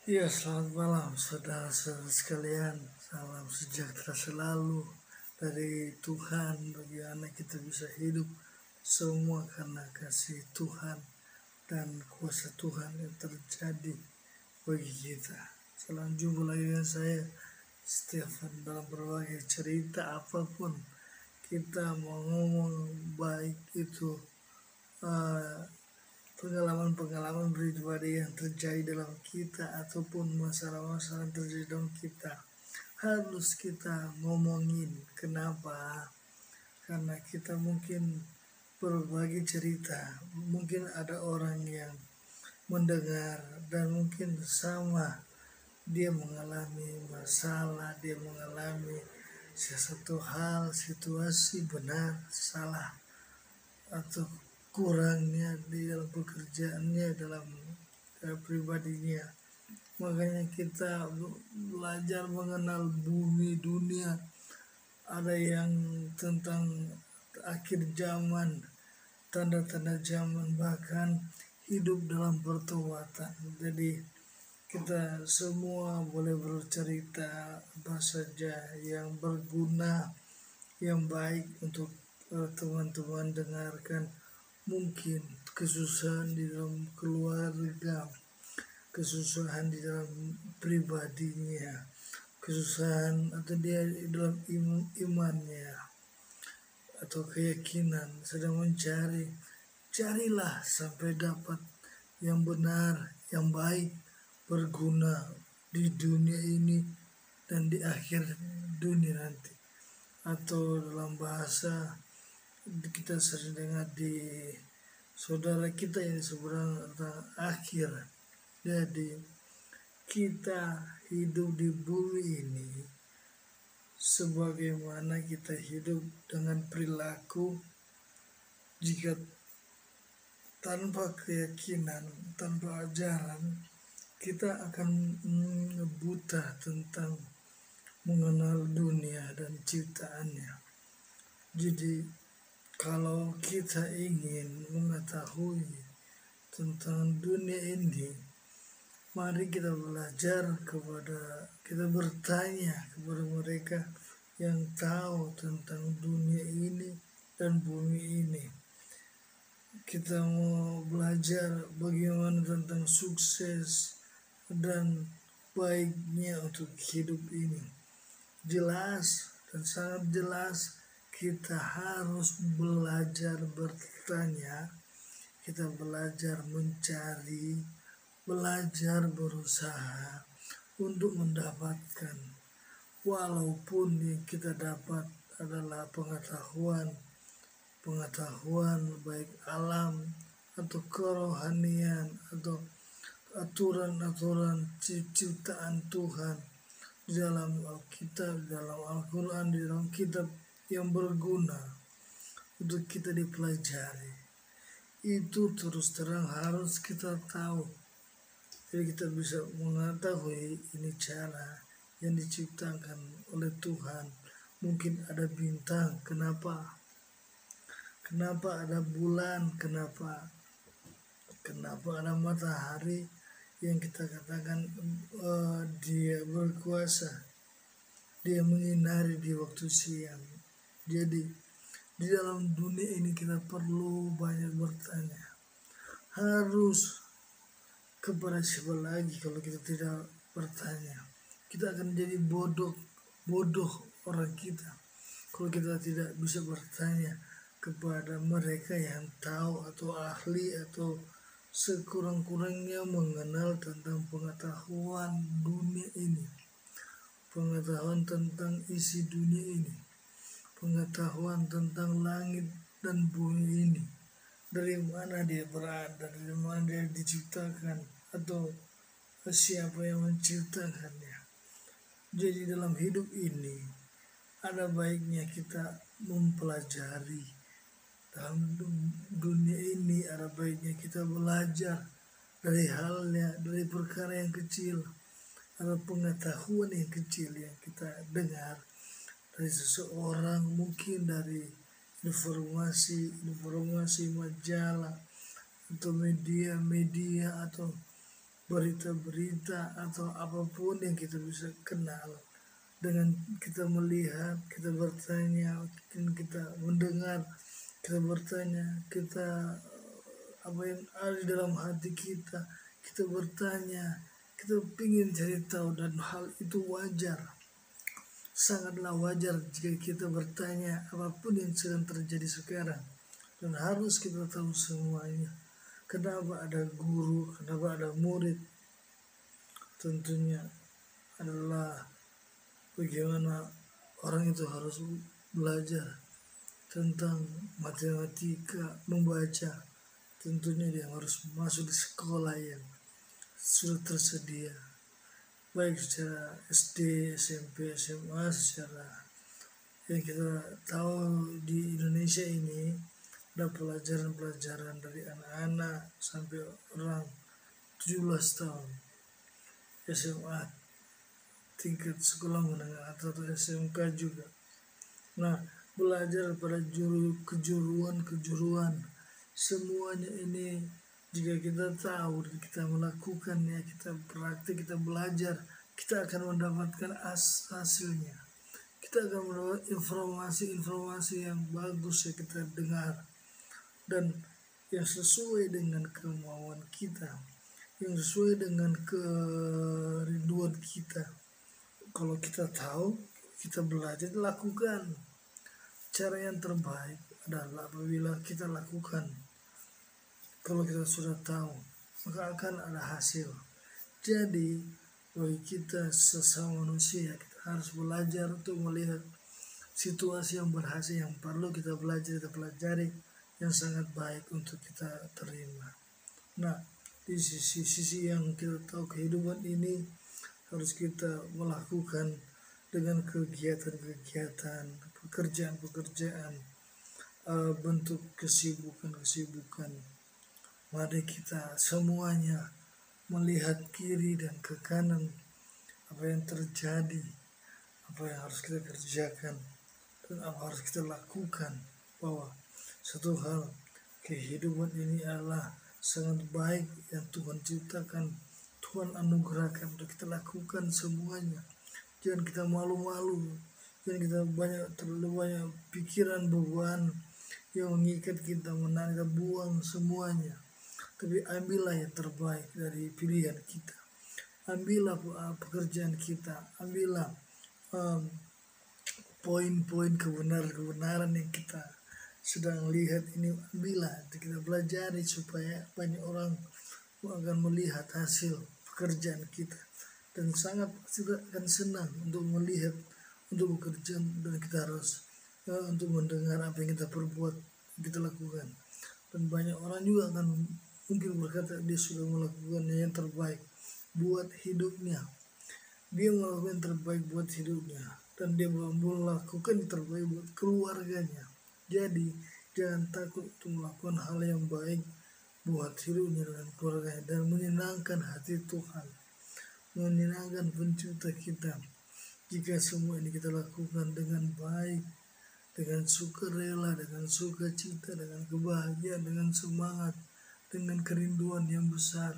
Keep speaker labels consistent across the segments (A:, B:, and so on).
A: Ya, selamat malam saudara-saudara sekalian. Salam sejahtera selalu dari Tuhan. Bagaimana kita bisa hidup semua karena kasih Tuhan dan kuasa Tuhan yang terjadi bagi kita. Salam jumpa lagi dengan saya, Stefan, dalam berbagai cerita apapun. Kita mau ngomong baik itu pengalaman-pengalaman pribadi yang terjadi dalam kita ataupun masalah-masalah yang terjadi dalam kita harus kita ngomongin. Kenapa? Karena kita mungkin berbagi cerita, mungkin ada orang yang mendengar dan mungkin sama, dia mengalami masalah, dia mengalami sesuatu hal, situasi benar, salah, atau kurangnya di dalam pekerjaannya, dalam pribadinya. Makanya kita belajar mengenal bumi dunia. Ada yang tentang akhir zaman, tanda-tanda zaman, bahkan hidup dalam pertobatan. Jadi kita semua boleh bercerita apa saja yang berguna, yang baik untuk teman-teman dengarkan. Mungkin kesusahan di dalam keluarga, kesusahan di dalam pribadinya, kesusahan atau dia di dalam imannya atau keyakinan, sedang mencari. Carilah sampai dapat yang benar, yang baik, berguna di dunia ini dan di akhir dunia nanti. Atau dalam bahasa kita sering dengar di saudara kita yang seberang tentang akhir. Jadi kita hidup di bumi ini sebagaimana kita hidup dengan perilaku. Jika tanpa keyakinan, tanpa ajaran, kita akan buta tentang mengenal dunia dan ciptaannya. Jadi kalau kita ingin mengetahui tentang dunia ini, mari kita belajar kita bertanya kepada mereka yang tahu tentang dunia ini dan bumi ini. Kita mau belajar bagaimana tentang sukses dan baiknya untuk hidup ini. Jelas dan sangat jelas kita harus belajar bertanya, kita belajar mencari, belajar berusaha untuk mendapatkan. Walaupun yang kita dapat adalah pengetahuan baik alam atau kerohanian atau aturan-aturan ciptaan Tuhan di dalam Alkitab, di dalam Al-Quran, di dalam kitab yang berguna untuk kita dipelajari. Itu terus terang harus kita tahu. Jadi kita bisa mengetahui ini cara yang diciptakan oleh Tuhan. Mungkin ada bintang, kenapa ada bulan, kenapa ada matahari yang kita katakan dia berkuasa, dia menyinari di waktu siang. Jadi di dalam dunia ini kita perlu banyak bertanya. Harus kepada siapa lagi kalau kita tidak bertanya? Kita akan jadi bodoh orang kita kalau kita tidak bisa bertanya kepada mereka yang tahu atau ahli atau sekurang-kurangnya mengenal tentang pengetahuan dunia ini, pengetahuan tentang isi dunia ini, pengetahuan tentang langit dan bumi ini, dari mana dia berada, dari mana dia diciptakan, atau siapa yang menciptakannya. Jadi dalam hidup ini ada baiknya kita mempelajari. Dalam dunia ini ada baiknya kita belajar dari halnya, dari perkara yang kecil, ada pengetahuan yang kecil yang kita dengar dari seseorang, mungkin dari informasi majalah atau media atau berita-berita atau apapun yang kita bisa kenal dengan kita melihat, kita bertanya, kita mendengar, kita bertanya, kita apa yang ada di dalam hati kita bertanya, kita ingin cari tahu, dan hal itu wajar, sangatlah wajar jika kita bertanya apapun yang sedang terjadi sekarang, dan harus kita tahu semuanya. Kenapa ada guru, kenapa ada murid? Tentunya adalah bagaimana orang itu harus belajar tentang matematika, membaca. Tentunya dia harus masuk di sekolah yang sudah tersedia, baik secara SD, SMP, SMA, secara yang kita tahu di Indonesia ini ada pelajaran-pelajaran dari anak-anak sampai orang 17 tahun, SMA, tingkat sekolah menengah atau SMK juga. Nah, belajar pada kejuruan semuanya ini, jika kita tahu dan kita melakukannya, kita praktik, kita belajar, kita akan mendapatkan hasilnya. Kita akan mendapat informasi-informasi yang bagus yang kita dengar dan yang sesuai dengan kemauan kita, yang sesuai dengan kerinduan kita. Kalau kita tahu, kita belajar, lakukan. Cara yang terbaik adalah apabila kita lakukan. Kalau kita sudah tahu, maka akan ada hasil. Jadi bagi kita sesama manusia, kita harus belajar untuk melihat situasi yang berhasil, yang perlu kita belajar, kita pelajari, yang sangat baik untuk kita terima. Nah, di sisi yang kita tahu, kehidupan ini harus kita melakukan dengan kegiatan-kegiatan, pekerjaan-pekerjaan, bentuk kesibukan. Mari kita semuanya melihat kiri dan ke kanan, apa yang terjadi, apa yang harus kita kerjakan, dan apa harus kita lakukan, bahwa satu hal, kehidupan ini adalah sangat baik yang Tuhan ciptakan, Tuhan anugerahkan untuk kita lakukan semuanya. Jangan kita malu-malu, jangan kita terlalu banyak pikiran, beban yang mengikat kita, menahan kita, buang semuanya. Tapi ambillah yang terbaik dari pilihan kita, ambillah pekerjaan kita, ambillah poin-poin kebenaran yang kita sedang lihat ini, ambillah kita pelajari supaya banyak orang akan melihat hasil pekerjaan kita, dan sangat akan senang untuk melihat, untuk bekerja, dan kita harus untuk mendengar apa yang kita perbuat, kita lakukan. Dan banyak orang juga akan mungkin berkata dia sudah melakukan yang terbaik buat hidupnya, dia melakukan yang terbaik buat hidupnya, dan dia melakukan yang terbaik buat keluarganya. Jadi jangan takut untuk melakukan hal yang baik buat hidupnya dan keluarganya, dan menyenangkan hati Tuhan, menyenangkan pencipta kita. Jika semua ini kita lakukan dengan baik, dengan sukarela, dengan sukacita, dengan kebahagiaan, dengan semangat, dengan kerinduan yang besar,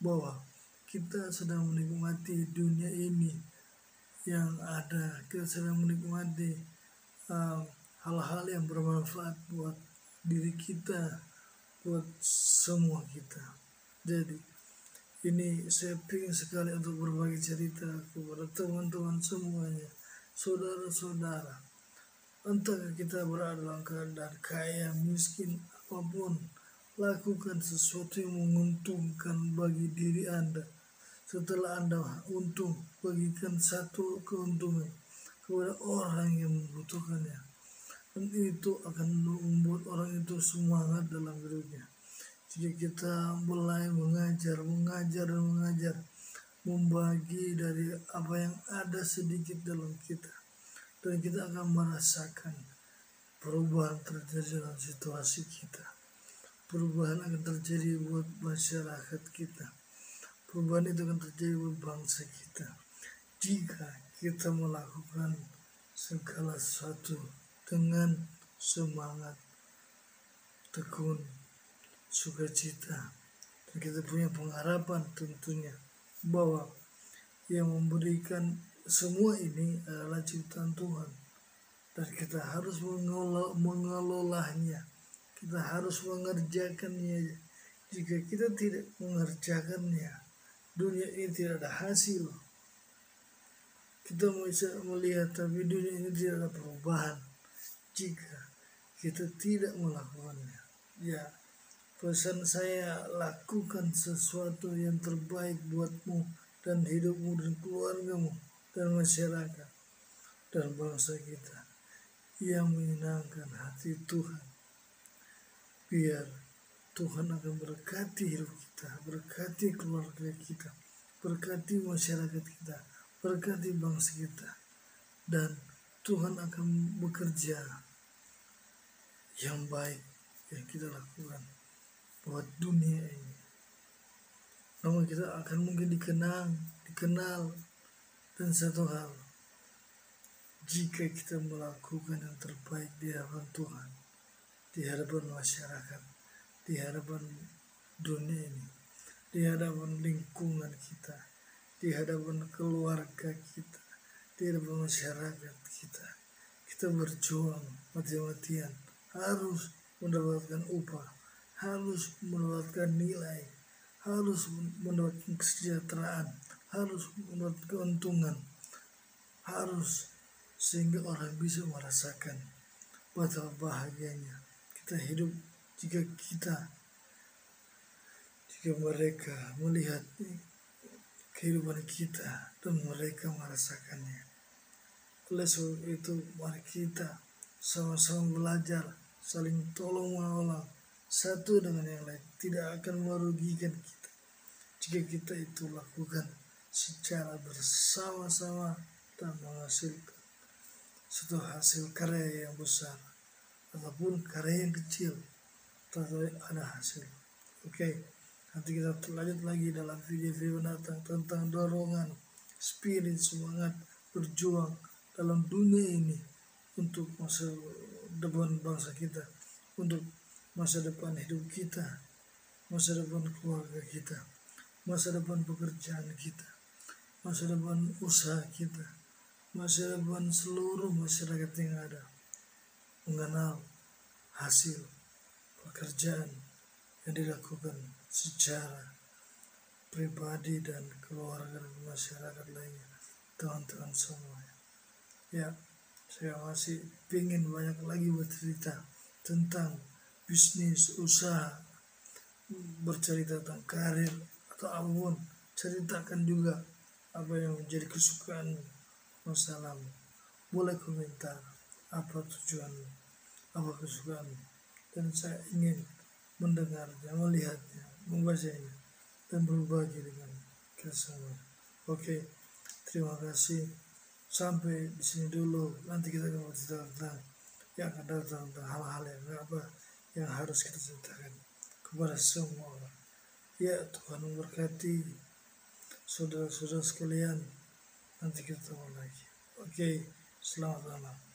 A: bahwa kita sedang menikmati dunia ini yang ada, kita sedang menikmati hal-hal yang bermanfaat buat diri kita, buat semua kita. Jadi ini saya ingin sekali untuk berbagi cerita kepada teman-teman semuanya, saudara-saudara. Entah kita berada dalam keadaan kaya, miskin, apapun, lakukan sesuatu yang menguntungkan bagi diri Anda. Setelah Anda untung, bagikan satu keuntungan kepada orang yang membutuhkannya. Dan itu akan membuat orang itu semangat dalam hidupnya. Jika kita mulai mengajar, membagi dari apa yang ada sedikit dalam kita, dan kita akan merasakan perubahan terjadi dalam situasi kita. Perubahan akan terjadi buat masyarakat kita. Perubahan itu akan terjadi buat bangsa kita, jika kita melakukan segala sesuatu dengan semangat, tekun, sukacita, Dan kita punya pengharapan tentunya bahwa yang memberikan semua ini adalah ciptaan Tuhan. Dan kita harus mengelolanya, kita harus mengerjakannya. Jika kita tidak mengerjakannya, dunia ini tidak ada hasil. Kita bisa melihat tapi dunia ini tidak ada perubahan jika kita tidak melakukannya. Ya, pesan saya, lakukan sesuatu yang terbaik buatmu dan hidupmu dan keluargamu dan masyarakat dan bangsa kita yang menyenangkan hati Tuhan. Biar Tuhan akan berkati hidup kita, berkati keluarga kita, berkati masyarakat kita, berkati bangsa kita. Dan Tuhan akan bekerja yang baik yang kita lakukan buat dunia ini. Namun kita akan mungkin dikenal, dan satu hal, jika kita melakukan yang terbaik di hadapan Tuhan, di hadapan masyarakat, di hadapan dunia ini, di hadapan lingkungan kita, di hadapan keluarga kita, di hadapan masyarakat kita berjuang mati-matian, harus mendapatkan upah, harus mendapatkan nilai, harus mendapatkan kesejahteraan, harus mendapatkan keuntungan, harus, sehingga orang bisa merasakan betapa bahagianya kita hidup jika mereka melihat kehidupan kita dan mereka merasakannya. Oleh sebab itu, mari kita sama-sama belajar, saling tolong menolong satu dengan yang lain. Tidak akan merugikan kita jika kita itu lakukan secara bersama-sama dan menghasilkan suatu hasil karya yang besar ataupun karya yang kecil, tetapi ada hasil. Oke, nanti kita lanjut lagi dalam video mendatang tentang dorongan, spirit, semangat berjuang dalam dunia ini untuk masa depan bangsa kita, untuk masa depan hidup kita, masa depan keluarga kita, masa depan pekerjaan kita, masa depan usaha kita, masa depan seluruh masyarakat yang ada mengenal hasil pekerjaan yang dilakukan secara pribadi dan keluarga dan masyarakat lainnya, teman-teman semua. Ya, saya masih ingin banyak lagi bercerita tentang bisnis, usaha, bercerita tentang karir atau apapun. Ceritakan juga apa yang menjadi kesukaanmu, masalahmu. Boleh komentar apa tujuanmu, apa kesukaanmu, dan saya ingin mendengarnya, melihatnya, membacanya, dan berbagi dengan kita semua. Oke, terima kasih. Sampai di sini dulu. Nanti kita akan bercerita tentang yang akan datang, tentang hal-hal yang harus kita ceritakan kepada semua orang. Ya, Tuhan memberkati saudara-saudara sekalian. Nanti kita ketemu lagi. Oke, selamat malam.